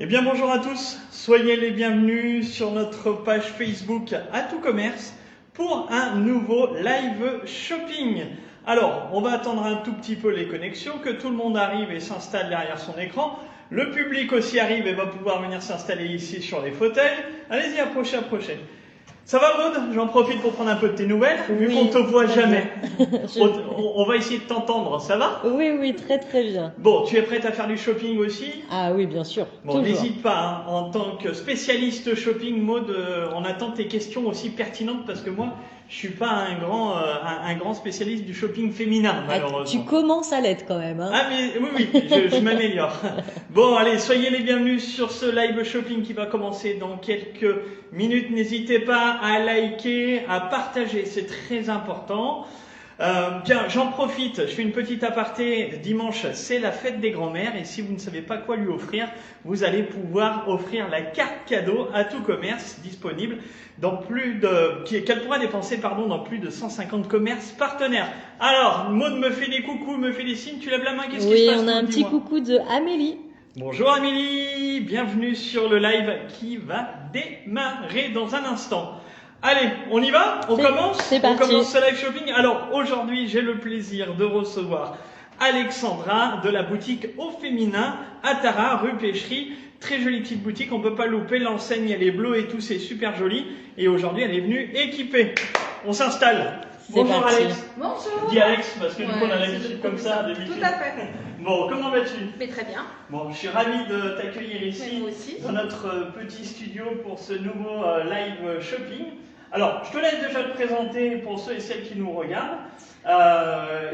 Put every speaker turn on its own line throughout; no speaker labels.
Eh bien bonjour à tous, soyez les bienvenus sur notre page Facebook A2Commerce pour un nouveau live shopping. Alors, on va attendre un tout petit peu les connexions, que tout le monde arrive et s'installe derrière son écran. Le public aussi arrive et va pouvoir venir s'installer ici sur les fauteuils. Allez-y, approchez, approchez. Ça va Maud? J'en profite pour prendre un peu de tes nouvelles, vu qu'on ne te voit jamais. On va essayer de t'entendre, ça va?
Oui, très bien.
Bon, tu es prête à faire du shopping aussi?
Ah oui, bien sûr.
Bon, n'hésite pas, hein, en tant que spécialiste shopping, Maud, on attend tes questions aussi pertinentes parce que moi, je suis pas un grand spécialiste du shopping féminin, malheureusement.
Tu commences à l'être quand même. Hein.
Ah mais oui, je m'améliore. Bon, allez, soyez les bienvenus sur ce live shopping qui va commencer dans quelques minutes. N'hésitez pas à liker, à partager, c'est très important. Tiens, j'en profite, je fais une petite aparté. Dimanche, c'est la fête des grands-mères et si vous ne savez pas quoi lui offrir, vous allez pouvoir offrir la carte cadeau A2Commerce disponible dans qu'elle pourra dépenser dans plus de 150 commerces partenaires. Alors, Maud me fait des coucous, me fait des signes, tu lèves la main, qu'est-ce qui se passe?
Oui, on a un petit coucou de Amélie.
Bonjour Amélie, bienvenue sur le live qui va démarrer dans un instant. Allez, on y va? On commence?
C'est parti.
On commence ce live shopping. Alors, aujourd'hui, j'ai le plaisir de recevoir Alexandra de la boutique Au Féminin à Tara, rue Pêcherie. Très jolie petite boutique, on peut pas louper. L'enseigne, elle est bleue et tout, c'est super joli. Et aujourd'hui, elle est venue équipée. On s'installe. Bonjour
parti.
Alex.
Bonjour.
Dis Alex, parce que du coup, on a l'habitude comme ça.
Tout à fait.
Bon, comment vas-tu?
Mais très bien.
Bon, je suis ravi de t'accueillir ici
moi aussi.
dans notre petit studio pour ce nouveau live shopping. Alors, je te laisse déjà te présenter pour ceux et celles qui nous regardent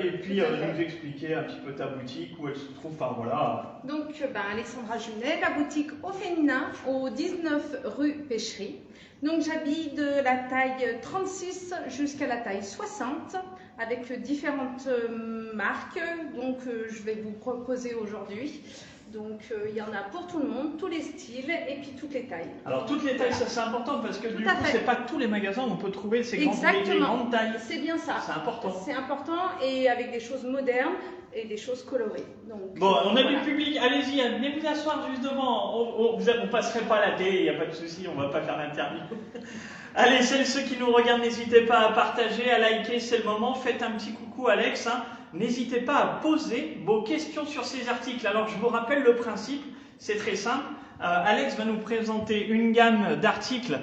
et puis nous expliquer un petit peu ta boutique, où elle se trouve, enfin voilà.
Donc, Alexandra Junet, la boutique Au Féminin, au 19 rue Pêcherie. Donc, j'habille de la taille 36 jusqu'à la taille 60 avec différentes marques. Donc, je vais vous proposer aujourd'hui. Donc, il y en a pour tout le monde, tous les styles et puis toutes les tailles.
Alors, toutes les tailles, ça c'est important parce que du coup, c'est pas tous les magasins où on peut trouver ces grandes tailles.
C'est bien ça.
C'est important.
C'est important et avec des choses modernes et des choses colorées. Donc,
bon, on a du public, allez-y, venez vous asseoir juste devant. On passerait pas à la télé, il n'y a pas de souci, on va pas faire l'interview. Allez, ceux qui nous regardent, n'hésitez pas à partager, à liker, c'est le moment. Faites un petit coucou Alex, hein. N'hésitez pas à poser vos questions sur ces articles. Alors, je vous rappelle le principe, c'est très simple. Alex va nous présenter une gamme d'articles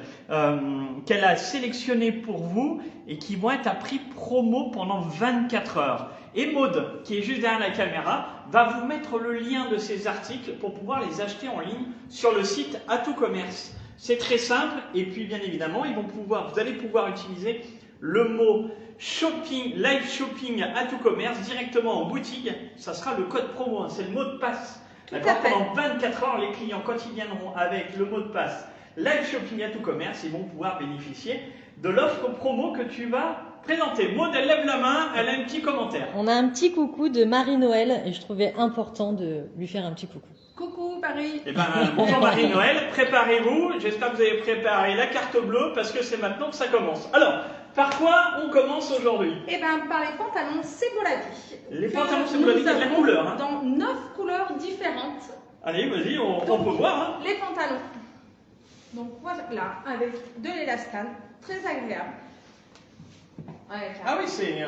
qu'elle a sélectionnés pour vous et qui vont être à prix promo pendant 24 heures. Et Maud, qui est juste derrière la caméra, va vous mettre le lien de ces articles pour pouvoir les acheter en ligne sur le site A2Commerce. C'est très simple et puis bien évidemment, vous allez pouvoir utiliser le mot shopping, live shopping A2Commerce directement en boutique. Ça sera le code promo, hein, c'est le mot de passe. Pendant 24 heures, les clients, quand ils viendront avec le mot de passe live shopping A2Commerce, ils vont pouvoir bénéficier de l'offre promo que tu vas présenter. Maud, elle lève la main, elle a un petit commentaire.
On a un petit coucou de Marie-Noël et je trouvais important de lui faire un petit coucou.
Coucou Paris.
Eh ben, bonjour Marie-Noël, préparez-vous. J'espère que vous avez préparé la carte bleue parce que c'est maintenant que ça commence. Alors, par quoi on commence aujourd'hui?
Eh bien, par les pantalons C'est beau la vie.
Les pantalons C'est beau la vie, il y a de la couleur. Hein.
Dans 9 couleurs différentes.
Allez, vas-y, on peut voir. Hein.
Les pantalons. Donc voilà, avec de l'élastane, très agréable.
Ah oui, c'est...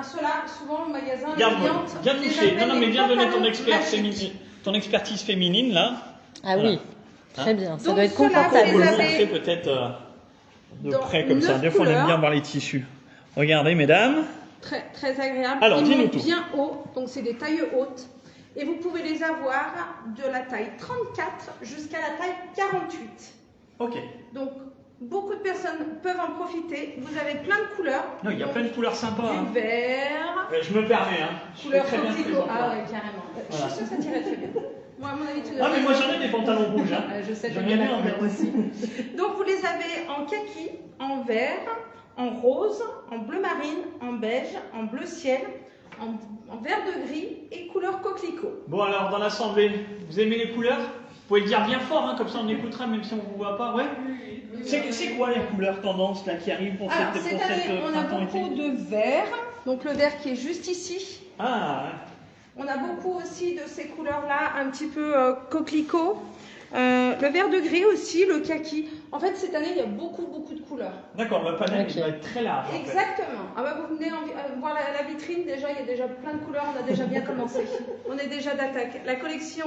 ceux-là, souvent au magasin,
bien,
les clientes...
Bien touché. Non, mais viens donner ton expertise féminine, là.
Ah
voilà.
Oui, très bien. Ça
donc,
doit être confortable.
On peut le montrer peut-être de près comme ça. Des fois, on aime bien voir les tissus. Regardez, mesdames.
Très, très agréable.
Alors,
ils montent bien haut, donc c'est des tailles hautes. Et vous pouvez les avoir de la taille 34 jusqu'à la taille 48.
Ok.
Donc, beaucoup de personnes peuvent en profiter. Vous avez plein de couleurs.
Non, il y a plein de couleurs sympas.
Du vert.
Je me permets, hein.
Couleur coquelicot. Ah ouais, carrément. Voilà. Je suis sûre que ça tirait très bien. Moi, à mon avis, tu dois.
Ah, mais moi j'en ai des pantalons rouges. Hein.
Je sais,
j'en ai bien
aussi. Donc, vous les avez en kaki, en vert, en rose, en bleu marine, en beige, en bleu ciel, en vert de gris et couleur coquelicot.
Bon, alors, dans l'assemblée, vous aimez les couleurs? Vous pouvez le dire bien fort, hein, comme ça on écoutera même si on ne vous voit pas. Ouais. C'est quoi les couleurs tendances là, qui arrivent pour
Alors,
cette
on a beaucoup de vert. Donc le vert qui est juste ici.
Ah,
On a beaucoup aussi de ces couleurs-là, un petit peu coquelicot. Le vert de gris aussi, le kaki. En fait, cette année, il y a beaucoup de couleurs.
D'accord, le panel
Ok.
il va être très large. En fait.
Exactement. Ah bah, vous venez voir la vitrine, déjà, il y a déjà plein de couleurs, on a déjà bien commencé. On est déjà d'attaque. La collection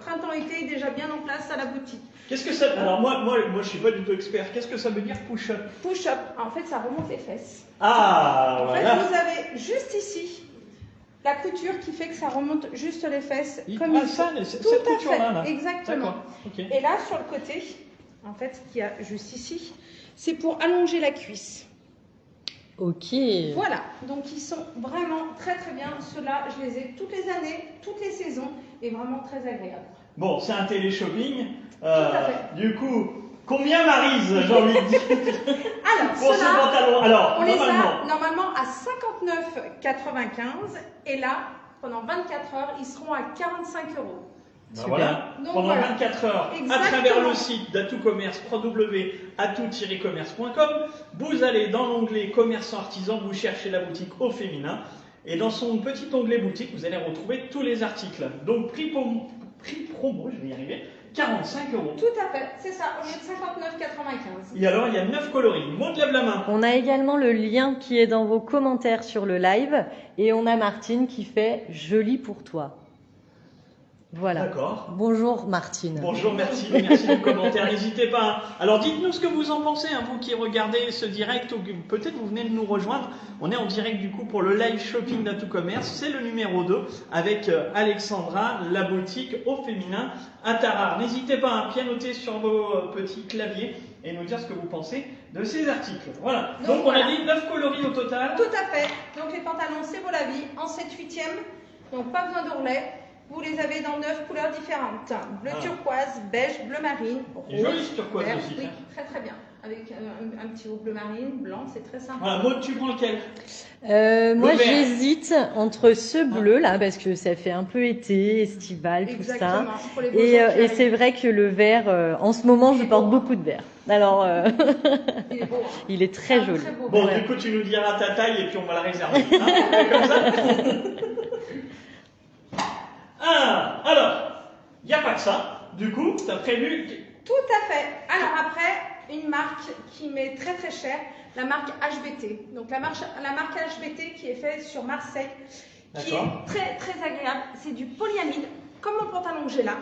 printemps-été est déjà bien en place à la boutique.
Qu'est-ce que ça... Alors moi, je suis pas du tout expert. Qu'est-ce que ça veut dire push-up?
Push-up, en fait, ça remonte les fesses.
Ah,
En
voilà.
fait, vous avez juste ici la couture qui fait que ça remonte juste les fesses comme
Ah,
il
ça,
faut.
cette
Tout à
couture-là, là.
fait, exactement.
D'accord, ok.
Et là, sur le côté, en fait, ce qu'il y a juste ici, c'est pour allonger la cuisse.
Ok.
Voilà, donc ils sont vraiment très bien. Ceux-là, je les ai toutes les années, toutes les saisons, et vraiment très agréables.
Bon, c'est un télé-shopping.
à fait.
Du coup, combien Maryse, j'ai envie de dire,
Alors,
pour ce
ceux-là,
pantalon? Alors,
on les
normalement.
a normalement à 59,95 et là, pendant 24 heures, ils seront à 45 €.
Ben
Super.
voilà,
Donc
pendant
voilà.
24 heures,
Exactement.
à travers le site d'Atout Commerce, www.atout-commerce.com, vous allez dans l'onglet Commerçant artisan, vous cherchez la boutique au féminin, et dans son petit onglet boutique, vous allez retrouver tous les articles. Donc prix promo, je vais y arriver, 45 €.
Tout à fait, c'est ça, au lieu de 59,95.
Et alors, il y a 9 coloris. Maud, lève la main.
On a également le lien qui est dans vos commentaires sur le live et on a Martine qui fait joli pour toi. Voilà.
D'accord.
Bonjour Martine.
Bonjour, merci du commentaire. N'hésitez pas. Hein. Alors dites-nous ce que vous en pensez, hein, vous qui regardez ce direct ou que peut-être vous venez de nous rejoindre. On est en direct du coup pour le live shopping d'Atout Commerce. C'est le numéro 2 avec Alexandra, la boutique au féminin à Tarare. N'hésitez pas à bien noter sur vos petits claviers et nous dire ce que vous pensez de ces articles. Voilà. Donc on
voilà.
a dit 9 coloris au total.
Tout à fait, donc les pantalons, c'est beau la vie, en 7/8e, donc pas besoin d'ourlet. Vous les avez dans 9 couleurs différentes. Bleu turquoise, beige, bleu marine,
Et joli ce turquoise
vert.
aussi.
Oui,
Tiens.
très bien. Avec un petit haut bleu marine, blanc, c'est très sympa.
Voilà, Maud, tu prends lequel?
Moi
Le vert.
j'hésite entre ce bleu là parce que ça fait un peu été, estival, tout ça.
Exactement, pour les beaux
Et,
jours qui
et c'est
arrivent.
vrai que le vert, en ce moment je porte beaucoup de vert. Alors
Il est beau. Hein.
il est très
Ah,
joli.
très beau.
Bon,
Ouais.
du coup, tu nous diras ta taille et puis on va la réserver. Hein, on fait comme ça. Ah, alors, il n'y a pas que ça. Du coup, tu as prévu.
Tout à fait. Alors après, une marque qui m'est très cher, la marque HBT. Donc la marque HBT qui est faite sur Marseille, qui
D'accord.
est très agréable. C'est du polyamide, comme mon pantalon que j'ai là.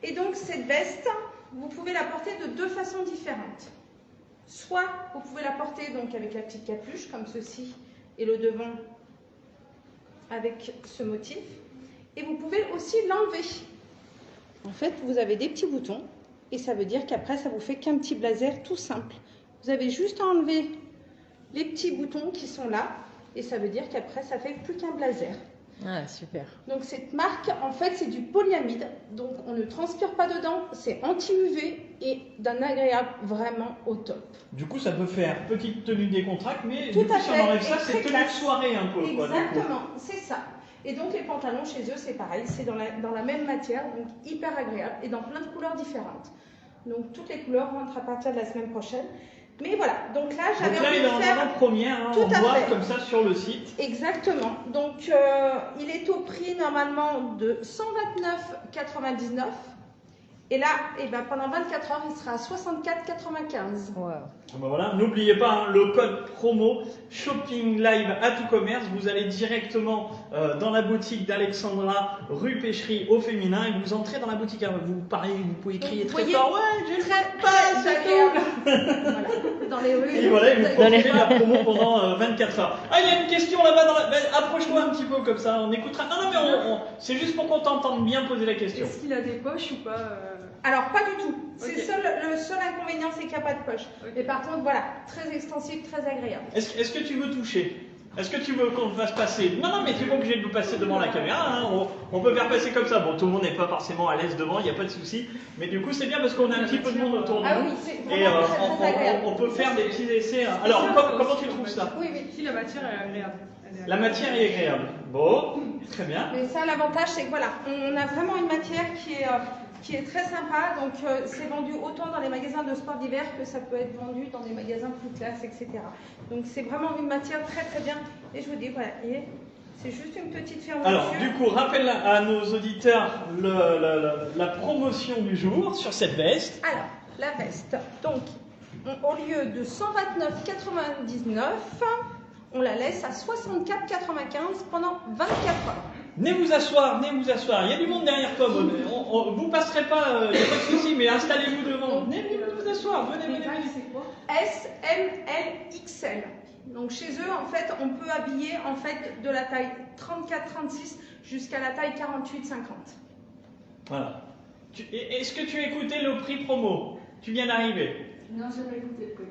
Et donc cette veste, vous pouvez la porter de deux façons différentes. Soit vous pouvez la porter donc avec la petite capuche comme ceci et le devant avec ce motif. Et vous pouvez aussi l'enlever. En fait, vous avez des petits boutons et ça veut dire qu'après, ça vous fait qu'un petit blazer tout simple. Vous avez juste à enlever les petits boutons qui sont là et ça veut dire qu'après, ça fait plus qu'un blazer.
Ah super.
Donc cette marque, en fait, c'est du polyamide. Donc on ne transpire pas dedans, c'est anti-UV et d'un agréable vraiment au top.
Du coup, ça peut faire petite tenue décontractée, mais
Tout
du coup,
à
si
fait,
on enlève
et
ça,
très
c'est tenue de
classe.
soirée un peu. Quoi, du coup.
Exactement, c'est ça. Et donc les pantalons chez eux, c'est pareil, c'est dans la même matière, donc hyper agréable et dans plein de couleurs différentes. Donc toutes les couleurs rentrent à partir de la semaine prochaine. Mais voilà, donc là j'avais
Donc là,
envie
il est
de
en
faire...
avant-première, hein,
Tout
on
à
voit
fait.
comme ça sur le site.
Exactement. Donc il est au prix normalement de 129,99. Et là, pendant 24 heures, il sera à 64,95.
Wow.
Ben voilà, n'oubliez pas hein, le code promo Shopping Live à tout commerce. Vous allez directement dans la boutique d'Alexandra, rue Pêcherie au féminin, et vous entrez dans la boutique. Hein, vous parlez, vous pouvez crier
Vous
très
voyez,
fort. Ouais, j'ai le
Très
pass et
agréable.
tout.
Voilà. Dans les rues.
Et voilà, et vous
Dans les-
profitez de la promo pendant 24 heures. Ah, il y a une question là-bas. Approche-toi un petit peu comme ça, on écoutera. Non, mais c'est juste pour qu'on t'entende bien poser la question.
Est-ce qu'il a des poches ou pas
Alors, pas du tout. C'est
Ok.
le seul inconvénient, c'est qu'il n'y a pas de poche.
Ok.
Mais par contre, voilà, très extensif, très agréable.
Est-ce que tu veux toucher? Est-ce que tu veux qu'on fasse passer? Non, mais tu n'es pas obligé de nous passer devant la caméra. Hein. On peut faire passer comme ça. Bon, tout le monde n'est pas forcément à l'aise devant, il n'y a pas de souci. Mais du coup, c'est bien parce qu'on a un petit peu de monde autour de
Ah
nous.
oui, c'est
Et
vraiment très agréable.
on peut faire des petits essais. Hein. Alors, comment tu trouves ça?
Oui, oui.
Si la matière est agréable. Elle est
La
agréable.
matière est agréable. Bon, très bien.
Mais ça, l'avantage, c'est que voilà, on a vraiment une matière qui est très sympa. Donc, c'est vendu autant dans les magasins de sport d'hiver que ça peut être vendu dans des magasins plus classe, etc. Donc, c'est vraiment une matière très bien. Et je vous dis, voilà, et C'est juste une petite fermeture.
Alors, du coup, rappelle à nos auditeurs la promotion du jour sur cette veste.
Alors, la veste. Donc, au lieu de 129,99, on la laisse à 64,95 pendant 24 heures.
Venez vous asseoir, venez vous asseoir. Il y a du monde derrière toi. Vous passerez pas, il n'y a pas de souci, mais installez-vous devant. Venez vous asseoir. Venez.
S, M, L, XL. Donc chez eux, en fait, on peut habiller en fait de la taille 34-36 jusqu'à la taille 48-50.
Voilà. Est-ce que tu as écouté le prix promo? Tu viens d'arriver.
Non, je n'ai pas écouté le prix.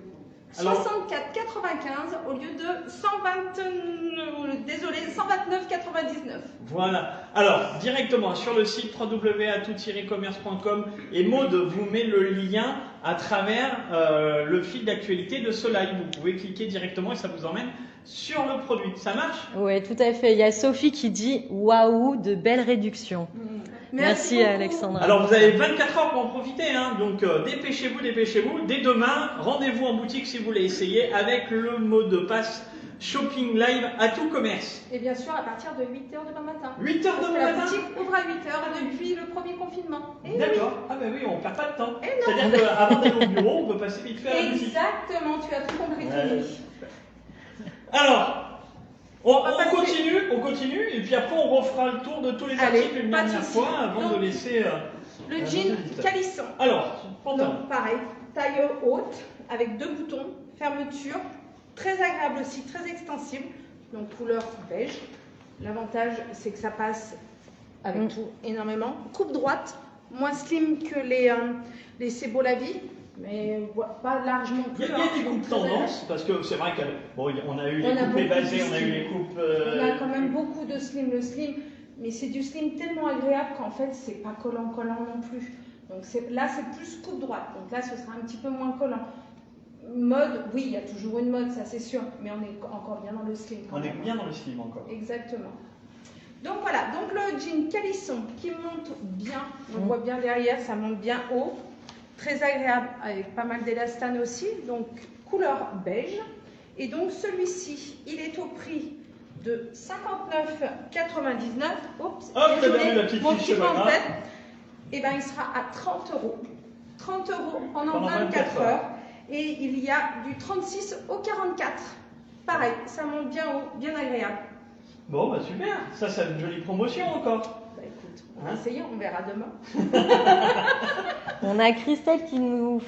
64,95 au lieu de 129,99.
Voilà. Alors, directement sur le site www.atout-commerce.com et Maud vous met le lien à travers le fil d'actualité de ce live. Vous pouvez cliquer directement et ça vous emmène sur le produit. Ça marche?
Oui, tout à fait. Il y a Sophie qui dit « Waouh, de belles réductions ». Merci
beaucoup.
Alexandra.
Alors vous avez 24 heures pour en profiter, hein. Donc dépêchez-vous. Dès demain, rendez-vous en boutique si vous voulez essayer avec le mot de passe Shopping Live à tout commerce.
Et bien sûr à partir de 8h demain matin.
8h
Parce
demain
que la
matin.
boutique ouvre à 8h depuis le premier confinement. Et
D'accord. Ah ben oui, on perd pas de temps.
Et non.
C'est-à-dire qu'avant d'aller au bureau, on peut passer vite fait à la boutique.
Exactement, tu as tout compris,
Ouais.
Tony.
Alors, on continue, et puis après on refera le tour de tous les
Allez,
articles une
pas de
dernière
souci.
fois avant
Donc,
de laisser.
Le
nos
jean
auditeurs.
calisson.
Alors, pantalon.
Donc pareil, taille haute avec 2 boutons, fermeture, très agréable aussi, très extensible. Donc couleur beige. L'avantage c'est que ça passe avec tout énormément. Coupe droite, moins slim que les C'est beau la vie, mais pas largement
Il
plus.
y a des coupes tendance, parce que c'est vrai qu'on a eu les
On a
coupes
beaucoup
évasées,
de
on a eu
slim.
les coupes.
On a quand même beaucoup de slim. Le slim, mais c'est du slim tellement agréable qu'en fait, c'est pas collant non plus. Donc là, c'est plus coupe droite. Donc là, ce sera un petit peu moins collant. Mode, oui, il y a toujours une mode, ça c'est sûr, mais on est encore bien dans le slim. Quand
On est
même.
bien dans le slim encore.
Exactement. Donc voilà, donc le jean calisson qui monte bien, on voit bien derrière, ça monte bien haut. Très agréable avec pas mal d'élastane aussi, donc couleur beige. Et donc celui-ci, il est au prix de 59,99. Oups,
Hop, t'as
désolé,
perdu la petite
mon
fiche,
petit
c'est pas grave.
pamphlet. Et ben il sera à 30 €. 30 € pendant
Pendant
24 heures. Et il y a du 36 au 44. Pareil, ça monte bien haut, bien agréable.
Bon, bah super, ça c'est une jolie promotion encore.
Bah écoute, on va essayer, on verra demain.
On a Christelle qui nous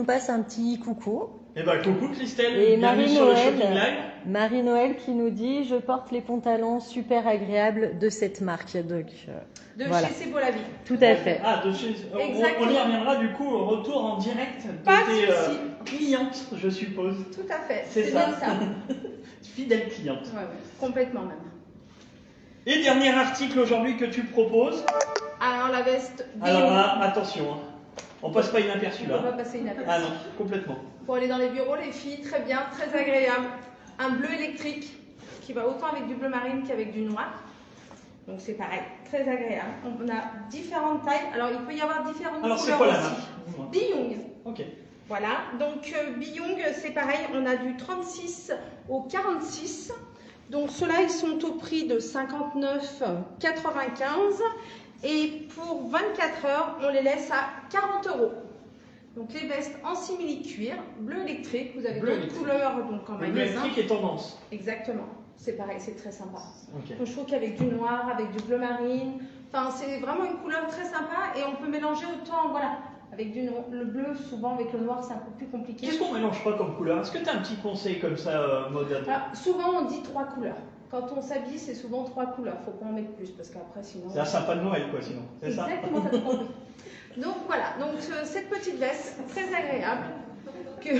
passe un petit coucou.
Et bah coucou Christelle,
Et
bienvenue sur le Shopping
Marie-Noël,
Live.
Marie-Noël qui nous dit « Je porte les pantalons super agréables de cette marque ». Donc,
De
voilà.
chez C'est beau la vie.
Tout à fait.
Ah, on y
Exactement.
reviendra du coup au retour en direct de
Pas de
tes
souci.
clientes, je suppose.
Tout à fait.
C'est
C'est
ça.
bien ça.
Fidèle cliente.
Ouais, complètement même.
Et dernier article aujourd'hui que tu proposes.
Alors la veste
Alors
Bio.
là, attention, hein. On passe pas inaperçu
On ne
là.
peut pas passer inaperçu.
Ah non, complètement.
Pour aller dans les bureaux, les filles, très bien, très agréable. Un bleu électrique qui va autant avec du bleu marine qu'avec du noir. Donc c'est pareil, très agréable. On a différentes tailles. Alors il peut y avoir différentes
Alors c'est
couleurs
quoi la
aussi.
marque? Dis-moi.
Biyong.
Ok.
Voilà, donc Biyong, c'est pareil, on a du 36 au 46. Donc ceux-là, ils sont au prix de 59,95. Et pour 24 heures, on les laisse à 40 €. Donc les vestes en simili-cuir, bleu électrique, vous avez
Bleu
d'autres
électrique.
couleurs donc en
Le bleu
magasin.
électrique est tendance.
Exactement, c'est pareil, c'est très sympa.
Ok.
Donc je trouve qu'avec du noir, avec du bleu marine, enfin c'est vraiment une couleur très sympa et on peut mélanger autant, voilà, avec le bleu, souvent avec le noir c'est un peu plus compliqué.
Qu'est-ce qu'on mélange pas comme couleur? Est-ce que tu as un petit conseil comme ça, moderne?
Alors, souvent on dit 3 couleurs. Quand on s'habille, c'est souvent 3 couleurs. Faut pas en mettre plus parce qu'après sinon.
C'est un sapin de Noël quoi sinon. C'est ça?
Exactement, t'as tout compris. Donc voilà, donc cette petite veste très agréable que.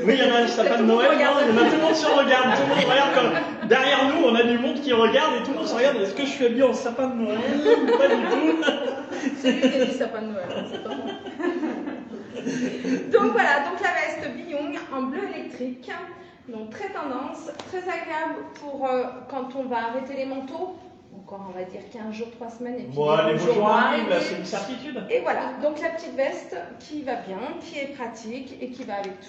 Oui, il y en a un sapin de Noël, non, il y en a tout le monde se regarde, tout le monde regarde comme derrière nous, on a du monde qui regarde et tout le monde se regarde. Est-ce que je suis habillé en sapin de Noël? Pas du tout.
C'est lui qui a dit sapin de Noël, c'est pas moi. Donc voilà, donc la veste Biyong en bleu électrique, donc très tendance, très agréable pour quand on va arrêter les manteaux. Encore, on va dire 15 jours, 3 semaines. Et puis
Bon, les beaux jours
vont
arrivent, là,
arriver.
c'est une certitude.
Et voilà, donc la petite veste qui va bien, qui est pratique et qui va avec tout.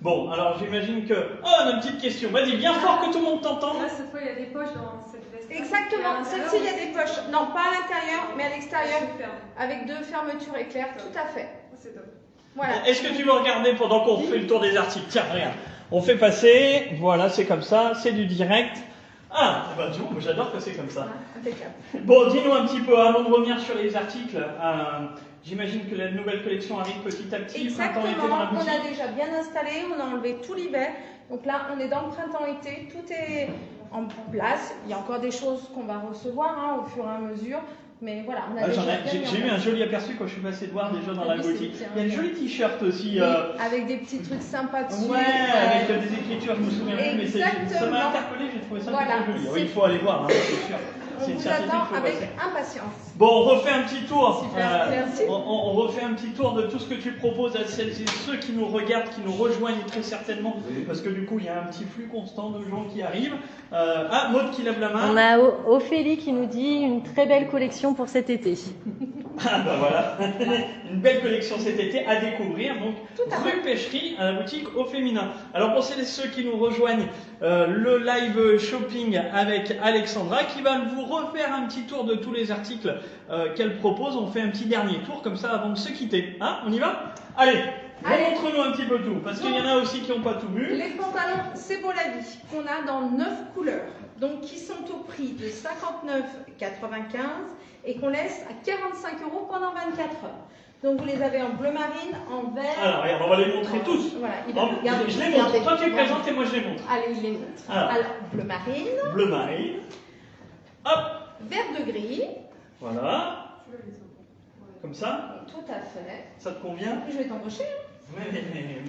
Bon, alors j'imagine que... Oh, on a une petite question. Vas-y, bien fort que tout le monde t'entende.
Là, cette fois, il y a des poches dans cette veste.
Exactement, celle-ci il y a des poches. Non, pas à l'intérieur, mais à l'extérieur,
Super.
avec 2 fermetures éclairs, tout à fait.
C'est top.
Voilà.
Est-ce que tu veux regarder pendant qu'on fait le tour des articles? Tiens, regarde. On fait passer, voilà, c'est comme ça, c'est du direct. Ah, bah tu vois, moi j'adore que c'est comme ça.
Impeccable.
Bon, dis-nous un petit peu, avant de revenir sur les articles, j'imagine que la nouvelle collection arrive petit à petit.
Exactement,
Printemps-été dans la
on
boutique.
a déjà bien installé, on a enlevé tout l'hiver. Donc là, on est dans le printemps-été, tout est en place. Il y a encore des choses qu'on va recevoir au fur et à mesure. Mais voilà, on a déjà bien mis en
J'ai eu
place.
un joli aperçu quand je suis passé de voir déjà dans la
Oui, c'est
boutique.
bien,
Il y a un
bien.
joli t-shirt aussi.
Oui, avec des petits trucs sympas dessus.
Ouais, avec des écritures, je me souviens plus, mais ça
Exactement.
m'a interpellé, j'ai trouvé ça
Voilà,
plutôt joli.
c'est-
Oui, il faut aller voir, c'est sûr.
On
C'est une
vous
certitude,
attend
faut
avec
passer.
impatience.
Bon, on refait un petit tour.
Super, merci.
On refait un petit tour de tout ce que tu proposes à celles et ceux qui nous regardent, qui nous rejoignent très certainement, parce que du coup, il y a un petit flux constant de gens qui arrivent. Ah, Maud qui lève la main.
On a Ophélie qui nous dit une très belle collection pour cet été.
Ah bah voilà, une belle collection cet été à découvrir, donc
Tout à fait.
rue Pêcherie à la boutique Au Féminin. Alors pour celles et ceux qui nous rejoignent, le live shopping avec Alexandra qui va vous refaire un petit tour de tous les articles qu'elle propose. On fait un petit dernier tour comme ça avant de se quitter. Hein, on y va? Allez,
Allez.
montre-nous un petit peu tout, parce qu'il y en a aussi qui n'ont pas tout vu.
Les pantalons, c'est beau la vie, qu'on a dans 9 couleurs, donc qui sont au prix de 59,95 et qu'on laisse à 45 € pendant 24 heures. Donc vous les avez en bleu marine, en vert.
Alors regarde, on va les montrer tous.
Voilà,
Je les montre, toi tu présentes et moi je les montre.
Allez, il les montre.
Alors.
Alors, bleu marine,
Bleu marine, hop,
vert de gris,
voilà, comme ça,
tout à fait.
ça te convient?
Je vais t'embaucher.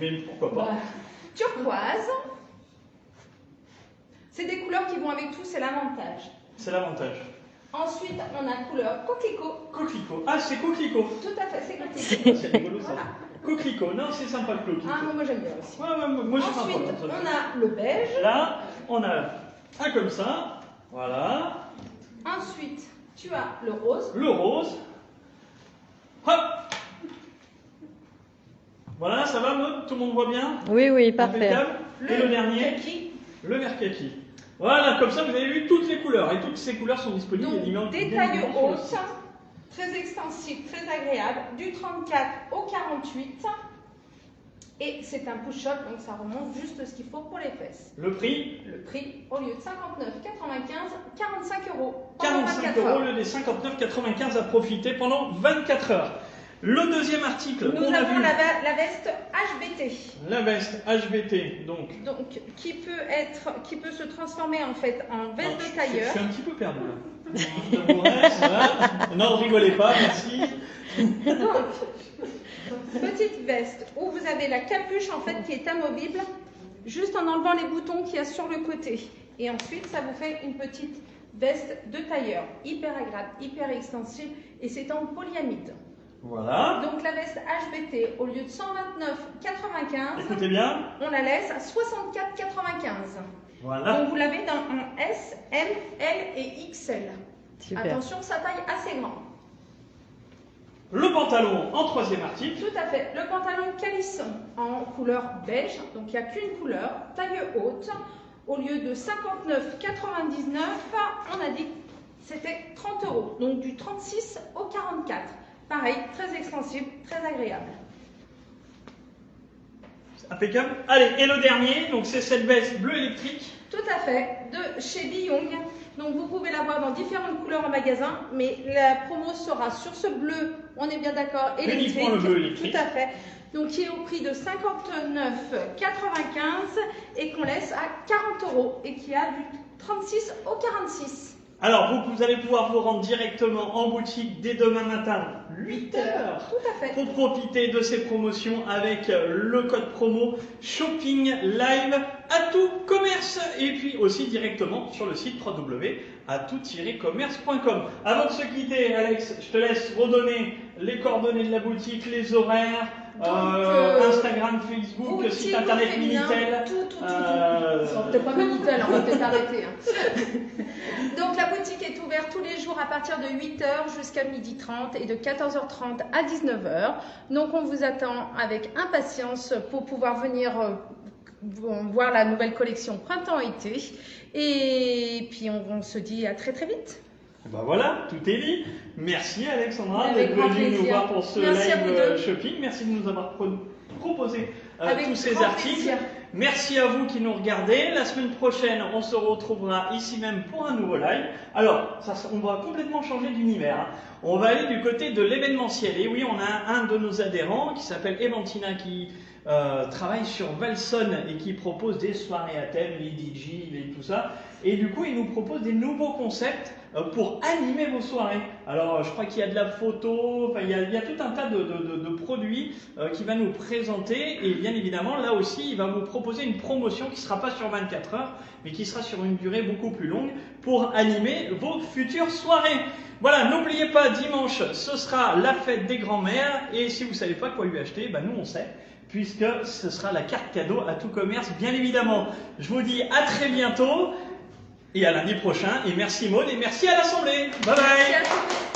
Mais pourquoi pas?
Voilà. Turquoise. C'est des couleurs qui vont avec tout, c'est l'avantage.
C'est l'avantage.
Ensuite, on a couleur coquelicot.
Coquelicot. Ah, c'est coquelicot.
Tout à fait, c'est coquelicot.
C'est rigolo ça.
Voilà.
Coquelicot. Non, c'est sympa le coquelicot.
Ah, moi j'aime bien aussi.
Ouais, moi je suis pas
Ensuite,
problème.
on a le beige.
Là, on a un comme ça. Voilà.
Ensuite, tu as le rose.
Le rose. Hop. Voilà, ça va, Maud? Tout le monde voit bien?
Oui, oui, parfait.
Impeccable. Et le dernier?
kaki.
Le vert kaki. Voilà, comme ça vous avez vu toutes les couleurs. Et toutes ces couleurs sont disponibles.
Donc,
évidemment,
des
bien
tailles
évidemment, sur le
hautes,
site.
très extensibles, très agréables, du 34 au 48. Et c'est un push-up, donc ça remonte juste ce qu'il faut pour les fesses.
Le prix?
Le prix, au lieu de 59,95, 45 €.
45 € au lieu des 59,95 à profiter pendant 24 heures. Le deuxième article,
Nous
on a
avons
vu
la veste HBT.
la veste HBT, donc.
Donc, qui peut se transformer en fait en veste
Alors,
de tailleur.
Je suis un petit peu perdu là. Je t'avouerai, ça va. Non, rigolez pas, merci.
Donc, petite veste où vous avez la capuche en fait qui est amovible, juste en enlevant les boutons qu'il y a sur le côté. Et ensuite, ça vous fait une petite veste de tailleur, hyper agréable, hyper extensible, et c'est en polyamide.
Voilà.
Donc la veste HBT, au lieu de 129,95,
Écoutez bien.
on la laisse à 64,95.
Voilà.
Donc vous l'avez dans un S, M, L et XL.
Super.
Attention, sa taille assez grande.
Le pantalon en troisième article.
Tout à fait. Le pantalon calisson en couleur beige, donc il n'y a qu'une couleur, taille haute. Au lieu de 59,99, on a dit que c'était 30 €. Donc du 36 au 44. Pareil, très extensible, très agréable.
Impeccable. Allez, et le dernier, donc c'est cette veste bleu électrique.
Tout à fait, de chez Biyong. Donc vous pouvez l'avoir dans différentes couleurs en magasin, mais la promo sera sur ce bleu, on est bien d'accord, électrique.
Uniquement le bleu électrique.
Tout à fait. Donc qui est au prix de 59,95 et qu'on laisse à 40 € et qui a du 36 au 46.
Alors, vous allez pouvoir vous rendre directement en boutique dès demain matin, 8 heures.
Tout à fait.
Pour profiter de ces promotions avec le code promo Shopping Live à tout commerce et puis aussi directement sur le site www.atout-commerce.com. Avant de se quitter, Alex, je te laisse redonner les coordonnées de la boutique, les horaires, Instagram, Facebook, site internet Minitel.
Tout. Peut-être pas Minitel, on va peut-être arrêter. Donc la boutique est ouverte tous les jours à partir de 8h jusqu'à 12h30 et de 14h30 à 19h. Donc on vous attend avec impatience pour pouvoir venir voir la nouvelle collection printemps-été. Et puis on se dit à très très vite.
Ben voilà, tout est dit. Merci Alexandra
Avec
d'être
grand
venue nous
plaisir.
voir pour ce
Merci à vous
live
deux.
shopping. Merci de nous avoir proposé
Avec
tous ces
grand
articles.
plaisir.
Merci à vous qui nous regardez. La semaine prochaine, on se retrouvera ici même pour un nouveau live. Alors, on va complètement changer d'univers. Hein. On va aller du côté de l'événementiel. Et oui, on a un de nos adhérents qui s'appelle Evantina qui travaille sur Valson et qui propose des soirées à thème, les DJ et tout ça. Et du coup, il nous propose des nouveaux concepts pour animer vos soirées. Alors, je crois qu'il y a de la photo, enfin, il y a tout un tas de produits qu'il va nous présenter. Et bien évidemment, là aussi, il va vous proposer une promotion qui ne sera pas sur 24 heures, mais qui sera sur une durée beaucoup plus longue pour animer vos futures soirées. Voilà, n'oubliez pas, dimanche, ce sera la fête des grands-mères. Et si vous ne savez pas quoi lui acheter, ben nous on sait, puisque ce sera la carte cadeau à tout commerce, bien évidemment. Je vous dis à très bientôt et à lundi prochain. Et merci Maud et merci à l'Assemblée. Bye bye.
Merci à tous.